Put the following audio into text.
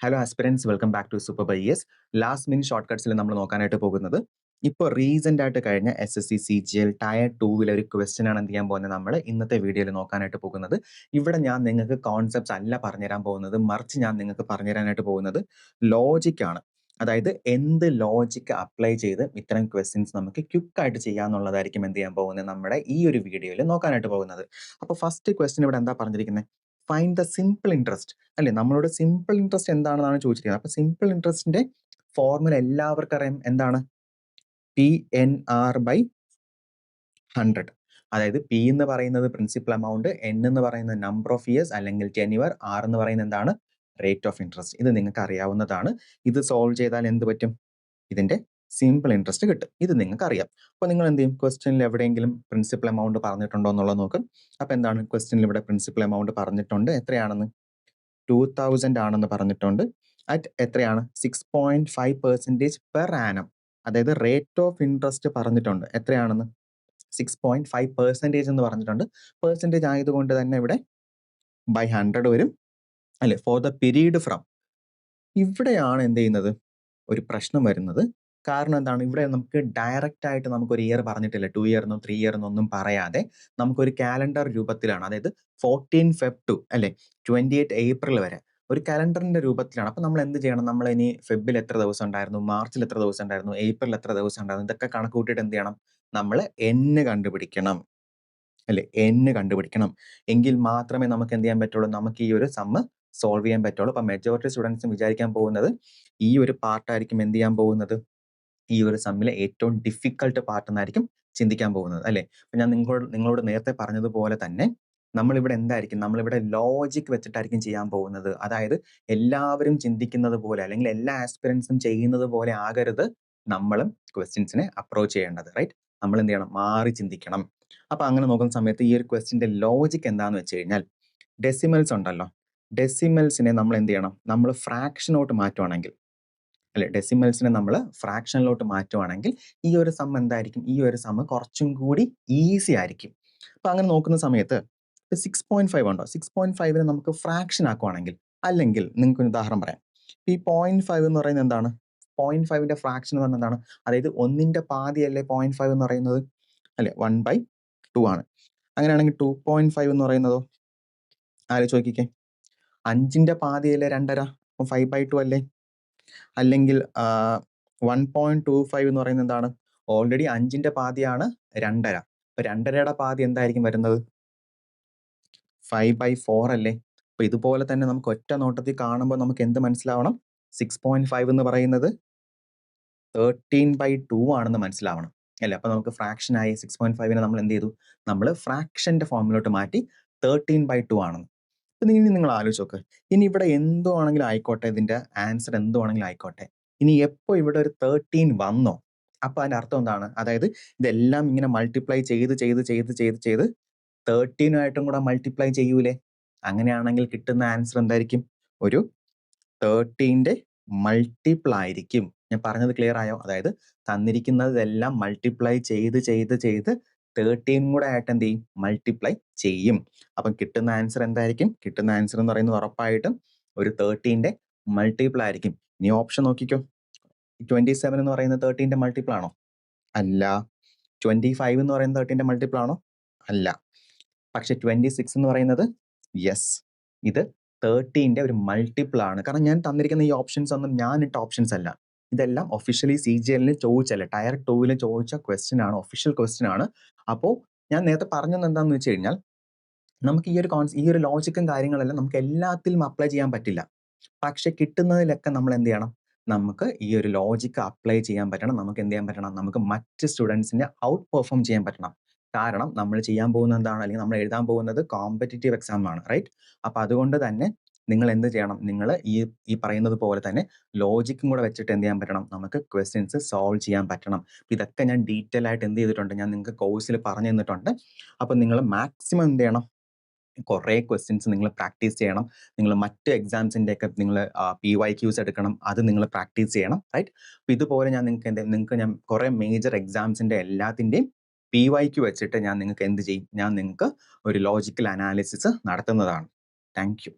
Hello aspirants welcome back to super buys. Last minute short കട്ട്സിൽ നമ്മൾ നോക്കാനായിട്ട് പോകുന്നത് ഇപ്പോൾ റീസെന്റ് ആയിട്ട് കഴിഞ്ഞ SSC CGL ടയർ 2 ഒരു ക്വസ്റ്റ്യൻ ആണ് എന്ത് ചെയ്യാൻ പോകുന്നത് നമ്മൾ ഇന്നത്തെ വീഡിയോയിൽ നോക്കാനായിട്ട് പോകുന്നത്. ഇവിടെ ഞാൻ നിങ്ങൾക്ക് കോൺസെപ്റ്റ്സ് അല്ല പറഞ്ഞുതരാൻ പോകുന്നത്, മറിച്ച് ഞാൻ നിങ്ങൾക്ക് പറഞ്ഞുതരാനായിട്ട് പോകുന്നത് ലോജിക്കാണ്. അതായത് എന്ത് ലോജിക്ക് അപ്ലൈ ചെയ്ത് ഇത്തരം ക്വസ്റ്റ്യൻസ് നമുക്ക് ക്വിക്കായിട്ട് ചെയ്യാന്നുള്ളതായിരിക്കും എന്ത് ചെയ്യാൻ പോകുന്നത് നമ്മുടെ ഈ ഒരു വീഡിയോയിൽ നോക്കാനായിട്ട് പോകുന്നത്. അപ്പോൾ ഫസ്റ്റ് ക്വസ്റ്റ്യൻ ഇവിടെ എന്താ പറഞ്ഞിരിക്കുന്നത്? ഫൈൻഡ് ദ സിമ്പിൾ ഇൻട്രസ്റ്റ് അല്ലെ, നമ്മളോട് സിമ്പിൾ ഇൻട്രസ്റ്റ് എന്താണെന്നാണ് ചോദിച്ചിരിക്കുന്നത്. അപ്പൊ സിമ്പിൾ ഇൻട്രസ്റ്റിന്റെ ഫോർമുല എല്ലാവർക്കും അറിയാം, എന്താണ്? PNR/100. അതായത് പി എന്ന് പറയുന്നത് പ്രിൻസിപ്പൽ എമൗണ്ട്, എൻ എന്ന് പറയുന്നത് നമ്പർ ഓഫ് ഇയേഴ്സ് അല്ലെങ്കിൽ ടെന്യുവർ, ആർ എന്ന് പറയുന്നത് എന്താണ്? Rate of interest. ഇത് നിങ്ങൾക്ക് അറിയാവുന്നതാണ്. ഇത് സോൾവ് ചെയ്താൽ എന്ത് പറ്റും? ഇതിന്റെ സിമ്പിൾ ഇൻട്രസ്റ്റ് കിട്ടും. ഇത് നിങ്ങൾക്ക് അറിയാം. അപ്പോൾ നിങ്ങൾ എന്ത് ചെയ്യും? ക്വസ്റ്റ്യനിൽ എവിടെയെങ്കിലും പ്രിൻസിപ്പൽ എമൗണ്ട് പറഞ്ഞിട്ടുണ്ടോ എന്നുള്ളത് നോക്കും. അപ്പൊ എന്താണ് ക്വസ്റ്റ്യനിൽ ഇവിടെ പ്രിൻസിപ്പൽ എമൗണ്ട് പറഞ്ഞിട്ടുണ്ട്, എത്രയാണെന്ന്? 2000 ആണെന്ന് പറഞ്ഞിട്ടുണ്ട്. അറ്റ് എത്രയാണ്? 6.5% പെർ ആനം. അതായത് റേറ്റ് ഓഫ് ഇൻട്രസ്റ്റ് പറഞ്ഞിട്ടുണ്ട്, എത്രയാണെന്ന്? 6.5% എന്ന് പറഞ്ഞിട്ടുണ്ട്. പെർസെൻറ്റേജ് ആയതുകൊണ്ട് തന്നെ ഇവിടെ ബൈ 100 വരും അല്ലെ, ഫോർ ദ പീരീഡ് ഫ്രം. ഇവിടെയാണ് എന്ത് ചെയ്യുന്നത്? ഒരു പ്രശ്നം വരുന്നത്. കാരണം എന്താണ്? ഇവിടെ നമുക്ക് ഡയറക്റ്റ് ആയിട്ട് നമുക്കൊരു ഇയർ പറഞ്ഞിട്ടില്ല, 2 ഇയർ എന്നോ 3 ഇയർ എന്നൊന്നും പറയാതെ നമുക്കൊരു കാലണ്ടർ രൂപത്തിലാണ്, അതായത് 14 Feb to അല്ലെ 28 April വരെ ഒരു കാലണ്ടറിന്റെ രൂപത്തിലാണ്. അപ്പൊ നമ്മൾ എന്ത് ചെയ്യണം? നമ്മൾ ഇനി ഫെബിൽ എത്ര ദിവസം ഉണ്ടായിരുന്നു, മാർച്ചിൽ എത്ര ദിവസം ഉണ്ടായിരുന്നു, ഏപ്രിൽ എത്ര ദിവസം ഉണ്ടായിരുന്നു, ഇതൊക്കെ കണക്ക് കൂട്ടിയിട്ട് എന്ത് ചെയ്യണം? നമ്മൾ എന്ന് കണ്ടുപിടിക്കണം അല്ലെ, എന്ന് കണ്ടുപിടിക്കണം. എങ്കിൽ മാത്രമേ നമുക്ക് എന്ത് ചെയ്യാൻ പറ്റുള്ളൂ? നമുക്ക് ഈ ഒരു സമ്മ് സോൾവ് ചെയ്യാൻ പറ്റുള്ളൂ. അപ്പൊ മെജോറിറ്റി സ്റ്റുഡൻസും വിചാരിക്കാൻ പോകുന്നത് ഈ ഒരു പാർട്ടായിരിക്കും എന്ത് ചെയ്യാൻ പോകുന്നത്? ഈ ഒരു സമ്മിലെ ഏറ്റവും ഡിഫിക്കൽട്ട് പാർട്ട് എന്നായിരിക്കും ചിന്തിക്കാൻ പോകുന്നത് അല്ലെ. അപ്പൊ ഞാൻ നിങ്ങളോട് നേരത്തെ പറഞ്ഞതുപോലെ തന്നെ നമ്മളിവിടെ എന്തായിരിക്കും? നമ്മളിവിടെ ലോജിക് വെച്ചിട്ടായിരിക്കും ചെയ്യാൻ പോകുന്നത്. അതായത് എല്ലാവരും ചിന്തിക്കുന്നത് പോലെ അല്ലെങ്കിൽ എല്ലാ ആസ്പിരൻസും ചെയ്യുന്നത് പോലെ ആകരുത് നമ്മളും ക്വസ്റ്റ്യൻസിനെ അപ്രോച്ച് ചെയ്യേണ്ടത്, റൈറ്റ്? നമ്മൾ എന്ത് ചെയ്യണം? മാറി ചിന്തിക്കണം. അപ്പൊ അങ്ങനെ നോക്കുന്ന സമയത്ത് ഈ ഒരു ക്വസ്റ്റ്യന്റെ ലോജിക് എന്താന്ന് വെച്ച് കഴിഞ്ഞാൽ, ഡെസിമൽസ് ഉണ്ടല്ലോ, ഡെസിമൽസിനെ നമ്മൾ എന്ത് ചെയ്യണം? നമ്മൾ ഫ്രാക്ഷനോട്ട് മാറ്റുവാണെങ്കിൽ അല്ലെ, ഡെസിമൽസിനെ നമ്മൾ ഫ്രാക്ഷനിലോട്ട് മാറ്റുവാണെങ്കിൽ ഈ ഒരു സം എന്തായിരിക്കും? ഈ ഒരു സം കുറച്ചും കൂടി ഈസി ആയിരിക്കും. അപ്പൊ അങ്ങനെ നോക്കുന്ന സമയത്ത് 6.5 ഉണ്ടോ, 6.5നെ നമുക്ക് ഫ്രാക്ഷൻ ആക്കുവാണെങ്കിൽ, അല്ലെങ്കിൽ നിങ്ങൾക്ക് ഒരു ഉദാഹരണം പറയാം. ഈ 0.5 എന്ന് പറയുന്നത് എന്താണ്? 0.5ന്റെ ഫ്രാക്ഷൻ എന്ന് പറഞ്ഞാൽ എന്താണ്? അതായത് ഒന്നിന്റെ പാതിയല്ലേ 0.5 എന്ന് പറയുന്നത് അല്ലെ, 1/2 ആണ്. അങ്ങനെയാണെങ്കിൽ 2.5 എന്ന് പറയുന്നതോ? ആലോചിച്ച് നോക്കിക്കേ, 5ന്റെ പാതിയല്ലേ 2.5, 5/2 അല്ലേ? അല്ലെങ്കിൽ 1.25 എന്ന് പറയുന്നത് എന്താണ്? ഓൾറെഡി 5ന്റെ പാതിയാണ് 2.5. അപ്പൊ 2.5യുടെ പാതി എന്തായിരിക്കും വരുന്നത്? 5/4 അല്ലേ? അപ്പൊ ഇതുപോലെ തന്നെ നമുക്ക് ഒറ്റ നോട്ടത്തിൽ കാണുമ്പോൾ നമുക്ക് എന്ത് മനസ്സിലാവണം? 6.5 എന്ന് പറയുന്നത് 13/2 ആണെന്ന് മനസ്സിലാവണം അല്ലേ. അപ്പൊ നമുക്ക് ഫ്രാക്ഷൻ ആയി 6.5നെ നമ്മൾ എന്ത് ചെയ്തു? നമ്മൾ ഫ്രാക്ഷന്റെ ഫോമിലോട്ട് മാറ്റി 13/2 ആണെന്ന്. ഇനി നിങ്ങൾ ആലോചിച്ച് നോക്ക്, ഇനി ഇവിടെ എന്തോ ആണെങ്കിലും ആയിക്കോട്ടെ, ഇതിന്റെ ആൻസർ എന്തോ ആണെങ്കിലും ആയിക്കോട്ടെ, ഇനി എപ്പോ ഇവിടെ ഒരു 13 വന്നോ, അപ്പൊ അതിന്റെ അർത്ഥം എന്താണ്? അതായത് ഇതെല്ലാം ഇങ്ങനെ മൾട്ടിപ്ലൈ ചെയ്ത് 13ആയിട്ടും കൂടെ മൾട്ടിപ്ലൈ ചെയ്യൂലേ? അങ്ങനെയാണെങ്കിൽ കിട്ടുന്ന ആൻസർ എന്തായിരിക്കും? ഒരു 13ന്റെ മൾട്ടിപ്പിൾ ആയിരിക്കും. ഞാൻ പറഞ്ഞത് ക്ലിയർ ആയോ? അതായത് തന്നിരിക്കുന്നതെല്ലാം മൾട്ടിപ്ലൈ ചെയ്ത് 13 കൂടെ ആയിട്ട് എന്ത് ചെയ്യും? മൾട്ടിപ്ലൈ ചെയ്യും. അപ്പം കിട്ടുന്ന ആൻസർ എന്തായിരിക്കും? കിട്ടുന്ന ആൻസർ എന്ന് പറയുന്നത് ഉറപ്പായിട്ടും ഒരു 13ന്റെ മൾട്ടിപ്പിൾ ആയിരിക്കും. ഇനി ഓപ്ഷൻ നോക്കിക്കോ, 27 എന്ന് പറയുന്നത് 13ന്റെ മൾട്ടിപ്പിൾ ആണോ? അല്ല. 25 എന്ന് പറയുന്നത് 13ന്റെ മൾട്ടിപ്പിൾ ആണോ? അല്ല. പക്ഷെ 26 എന്ന് പറയുന്നത് യെസ്, ഇത് 13ന്റെ ഒരു മൾട്ടിപ്പിൾ ആണ്. കാരണം ഞാൻ തന്നിരിക്കുന്ന ഈ ഓപ്ഷൻസ് ഒന്നും ഞാൻ ഇട്ട ഓപ്ഷൻസ് അല്ല, ഇതെല്ലാം ഒഫീഷ്യലി CGL ചോദിച്ചല്ലേ, ടയർ 2 ചോദിച്ച ക്വസ്റ്റ്യൻ ആണ്, ഒഫീഷ്യൽ ക്വസ്റ്റ്യൻ ആണ്. അപ്പോൾ ഞാൻ നേരത്തെ പറഞ്ഞത് എന്താണെന്ന് വെച്ച് കഴിഞ്ഞാൽ, നമുക്ക് ഈ ഒരു ലോജിക്കും കാര്യങ്ങളെല്ലാം നമുക്ക് എല്ലാത്തിലും അപ്ലൈ ചെയ്യാൻ പറ്റില്ല. പക്ഷെ കിട്ടുന്നതിലൊക്കെ നമ്മൾ എന്ത് ചെയ്യണം? നമുക്ക് ഈ ഒരു ലോജിക്ക് അപ്ലൈ ചെയ്യാൻ പറ്റണം. നമുക്ക് എന്ത് ചെയ്യാൻ പറ്റണം? നമുക്ക് മറ്റ് സ്റ്റുഡൻസിനെ ഔട്ട് പെർഫോം ചെയ്യാൻ പറ്റണം. കാരണം നമ്മൾ ചെയ്യാൻ പോകുന്നത് എന്താണ്, അല്ലെങ്കിൽ നമ്മൾ എഴുതാൻ പോകുന്നത് കോമ്പറ്റീറ്റീവ് എക്സാം ആണ്, റൈറ്റ്? അപ്പൊ അതുകൊണ്ട് തന്നെ നിങ്ങൾ എന്ത് ചെയ്യണം? നിങ്ങൾ ഈ പറയുന്നത് പോലെ തന്നെ ലോജിക്കും കൂടെ വെച്ചിട്ട് എന്ത് ചെയ്യാൻ പറ്റണം? നമുക്ക് ക്വസ്റ്റ്യൻസ് സോൾവ് ചെയ്യാൻ പറ്റണം. ഇതൊക്കെ ഞാൻ ഡീറ്റെയിൽ ആയിട്ട് എന്ത് ചെയ്തിട്ടുണ്ട്? ഞാൻ നിങ്ങൾക്ക് കോഴ്സിൽ പറഞ്ഞു തന്നിട്ടുണ്ട്. അപ്പൊ നിങ്ങൾ മാക്സിമം എന്ത് ചെയ്യണം? കുറേ ക്വസ്റ്റ്യൻസ് നിങ്ങൾ പ്രാക്ടീസ് ചെയ്യണം. നിങ്ങൾ മറ്റ് എക്സാംസിൻ്റെ ഒക്കെ നിങ്ങൾ PYQs എടുക്കണം, അത് നിങ്ങൾ പ്രാക്ടീസ് ചെയ്യണം, റൈറ്റ്? അപ്പൊ ഇതുപോലെ ഞാൻ നിങ്ങൾക്ക് ഞാൻ കുറേ മേജർ എക്സാംസിന്റെ എല്ലാത്തിൻ്റെയും PYQ വെച്ചിട്ട് ഞാൻ നിങ്ങൾക്ക് എന്ത് ചെയ്യും? ഞാൻ നിങ്ങൾക്ക് ഒരു ലോജിക്കൽ അനാലിസിസ് നടത്തുന്നതാണ്. Thank you.